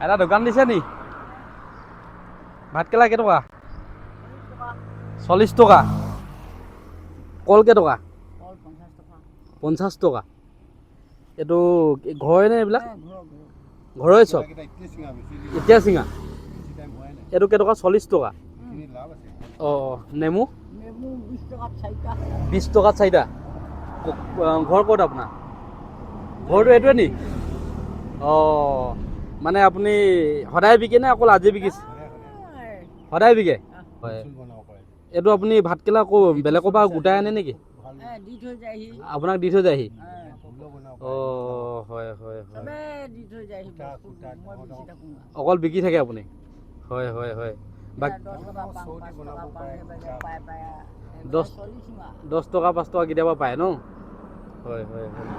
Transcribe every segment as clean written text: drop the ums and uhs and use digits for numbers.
এটা দোকান দিছে নি ভাতকেলা কেইটকা 40 টকা কল কেইটকা 50 টকা এইটো ঘৰৰে নে এইবিলাক ঘৰৰে চব এতিয়া চিঙা এইটো কেইটকা 40 টকা অঁ নেমু 20 টকাত 4টা ঘৰ ক'ত আপোনাৰ ঘৰটো এইটোৱে নি অঁ মানে আপুনি সদায় বিকে নে অকল আজি বিকিছে সদায় বিকে হয় এইটো আপুনি ভাতকেলা আকৌ বেলেগৰ পৰা গোটাই আনে নেকি আপোনাক দি থৈ যায়হি অঁ হয় হয় হয় অকল বিকি থাকে আপুনি হয় হয় হয় 10 টকা 5 টকা কেতিয়াবা পায় ন হয় হয় হয়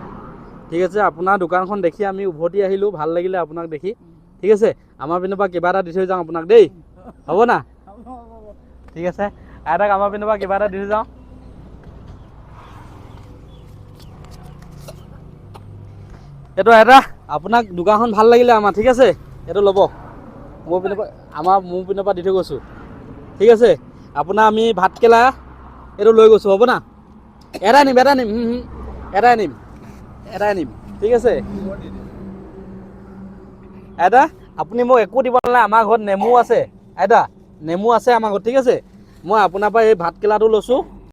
ঠিক আছে আপোনাৰ দোকানখন দেখি আমি উভতি আহিলোঁ ভাল লাগিলে আপোনাক দেখি ঠিক আছে আমাৰ পিনৰ পৰা কিবা এটা দি থৈ যাওঁ আপোনাক দেই হ'ব না ঠিক আছে আইতাক আমাৰ পিনৰ পৰা কিবা এটা দি থৈ যাওঁ এইটো আইতা আপোনাক দোকানখন ভাল লাগিলে আমাৰ ঠিক আছে এইটো ল'ব মোৰ পিনৰ পৰা দি থৈ গৈছোঁ ঠিক আছে আপোনাৰ আমি ভাতকেলা এইটো লৈ গৈছোঁ হ'ব না এটাই নিম ঠিক আছে আইতা আপুনি মোক একো দিব নালাগে আমাৰ ঘৰত নেমু আছে আইতা নেমু আছে আমাৰ ঘৰত ঠিক আছে মই আপোনাৰ পৰা এই ভাতকেলাটো লৈছোঁ